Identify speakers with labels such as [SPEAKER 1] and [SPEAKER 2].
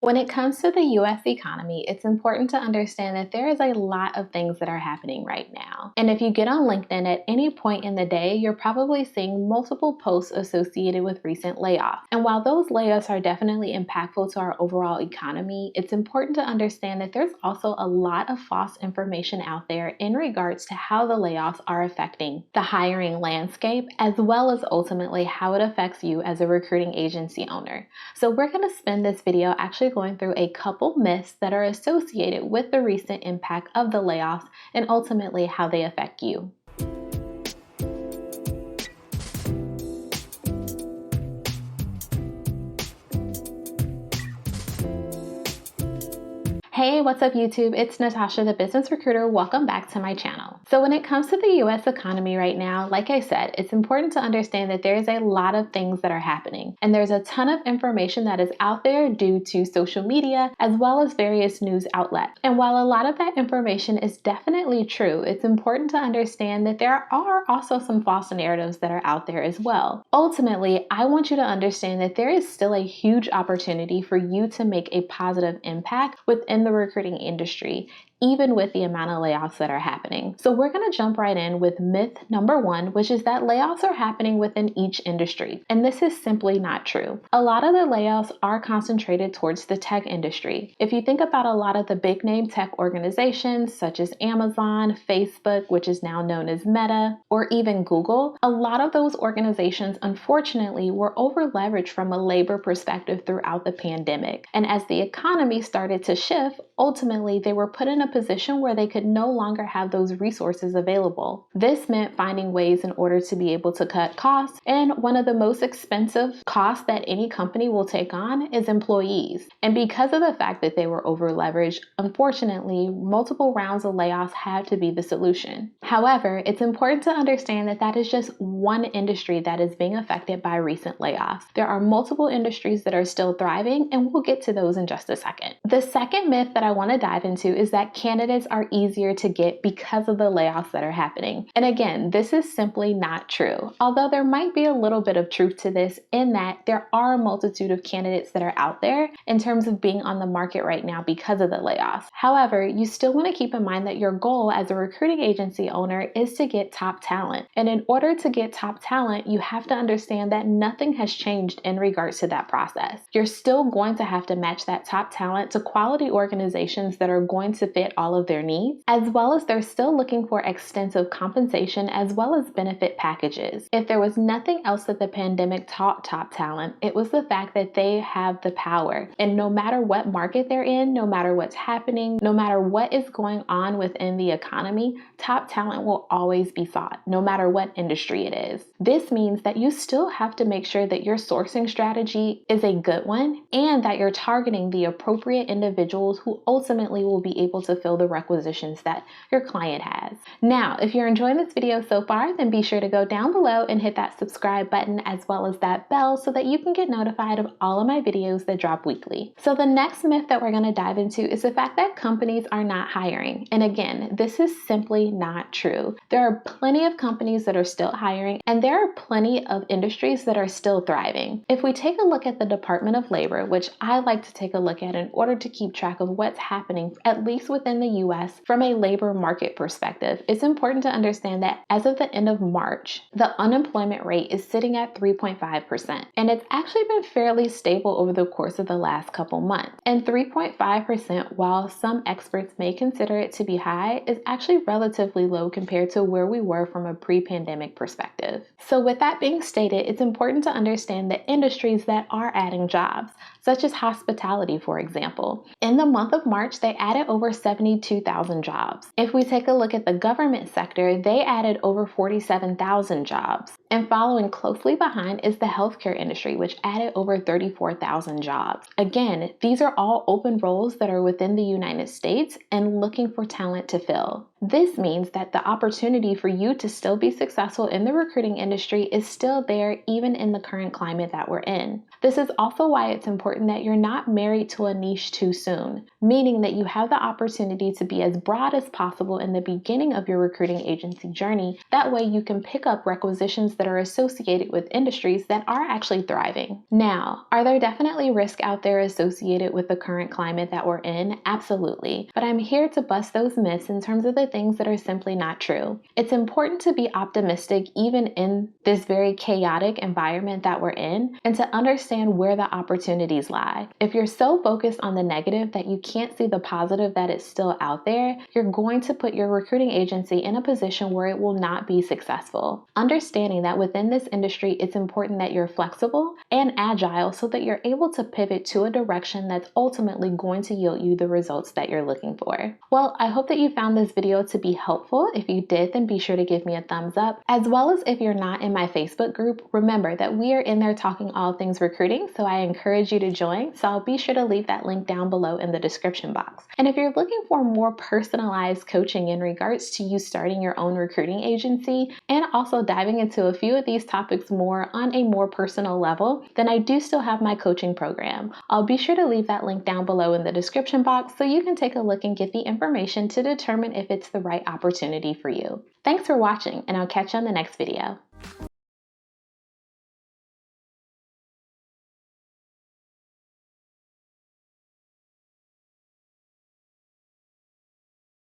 [SPEAKER 1] When it comes to the US economy, it's important to understand that there is a lot of things that are happening right now. And if you get on LinkedIn at any point in the day, you're probably seeing multiple posts associated with recent layoffs. And while those layoffs are definitely impactful to our overall economy, it's important to understand that there's also a lot of false information out there in regards to how the layoffs are affecting the hiring landscape, as well as ultimately how it affects you as a recruiting agency owner. So we're going to spend this video actually going through a couple myths that are associated with the recent impact of the layoffs and ultimately how they affect you. Hey, what's up YouTube? It's Natasha, the business recruiter. Welcome back to my channel. So when it comes to the US economy right now, like I said, it's important to understand that there is a lot of things that are happening. And there's a ton of information that is out there due to social media as well as various news outlets. And while a lot of that information is definitely true, it's important to understand that there are also some false narratives that are out there as well. Ultimately, I want you to understand that there is still a huge opportunity for you to make a positive impact within the recruiting industry, even with the amount of layoffs that are happening. So we're going to jump right in with myth number one, which is that layoffs are happening within each industry. And this is simply not true. A lot of the layoffs are concentrated towards the tech industry. If you think about a lot of the big name tech organizations such as Amazon, Facebook, which is now known as Meta, or even Google, a lot of those organizations unfortunately were over leveraged from a labor perspective throughout the pandemic. And as the economy started to shift, ultimately they were put in a position where they could no longer have those resources available. This meant finding ways in order to be able to cut costs, and one of the most expensive costs that any company will take on is employees. And because of the fact that they were over leveraged, unfortunately, multiple rounds of layoffs had to be the solution. However, it's important to understand that that is just one industry that is being affected by recent layoffs. There are multiple industries that are still thriving, and we'll get to those in just a second. The second myth that I want to dive into is that candidates are easier to get because of the layoffs that are happening. And again, this is simply not true. Although there might be a little bit of truth to this in that there are a multitude of candidates that are out there in terms of being on the market right now because of the layoffs. However, you still want to keep in mind that your goal as a recruiting agency owner is to get top talent. And in order to get top talent, you have to understand that nothing has changed in regards to that process. You're still going to have to match that top talent to quality organizations that are going to fit all of their needs, as well as they're still looking for extensive compensation as well as benefit packages. If there was nothing else that the pandemic taught top talent, it was the fact that they have the power. And no matter what market they're in, no matter what's happening, no matter what is going on within the economy, top talent will always be sought, no matter what industry it is. This means that you still have to make sure that your sourcing strategy is a good one and that you're targeting the appropriate individuals who ultimately will be able to fill the requisitions that your client has. Now, if you're enjoying this video so far, then be sure to go down below and hit that subscribe button as well as that bell so that you can get notified of all of my videos that drop weekly. So the next myth that we're going to dive into is the fact that companies are not hiring. And again, this is simply not true. There are plenty of companies that are still hiring, and there are plenty of industries that are still thriving. If we take a look at the Department of Labor, which I like to take a look at in order to keep track of what's happening, at least within the US, from a labor market perspective, it's important to understand that as of the end of March, the unemployment rate is sitting at 3.5%. And it's actually been fairly stable over the course of the last couple months. And 3.5%, while some experts may consider it to be high, is actually relatively low compared to where we were from a pre-pandemic perspective. So with that being stated, it's important to understand the industries that are adding jobs, such as hospitality, for example. In the month of March, they added over 72,000 jobs. If we take a look at the government sector, they added over 47,000 jobs. And following closely behind is the healthcare industry, which added over 34,000 jobs. Again, these are all open roles that are within the United States and looking for talent to fill. This means that the opportunity for you to still be successful in the recruiting industry is still there even in the current climate that we're in. This is also why it's important that you're not married to a niche too soon, meaning that you have the opportunity to be as broad as possible in the beginning of your recruiting agency journey. That way you can pick up requisitions that are associated with industries that are actually thriving. Now, are there definitely risks out there associated with the current climate that we're in? Absolutely. But I'm here to bust those myths in terms of the things that are simply not true. It's important to be optimistic even in this very chaotic environment that we're in, and to understand where the opportunities lie. If you're so focused on the negative that you can't see the positive that is still out there, you're going to put your recruiting agency in a position where it will not be successful. Understanding that within this industry, it's important that you're flexible and agile so that you're able to pivot to a direction that's ultimately going to yield you the results that you're looking for. Well, I hope that you found this video to be helpful. If you did, then be sure to give me a thumbs up. As well as if you're not in my Facebook group, remember that we are in there talking all things recruiting, so I encourage you to join. So I'll be sure to leave that link down below in the description box. And if you're looking for more personalized coaching in regards to you starting your own recruiting agency and also diving into a few of these topics more on a more personal level, then I do still have my coaching program. I'll be sure to leave that link down below in the description box so you can take a look and get the information to determine if it's the right opportunity for you. Thanks for watching, and I'll catch you on the next video.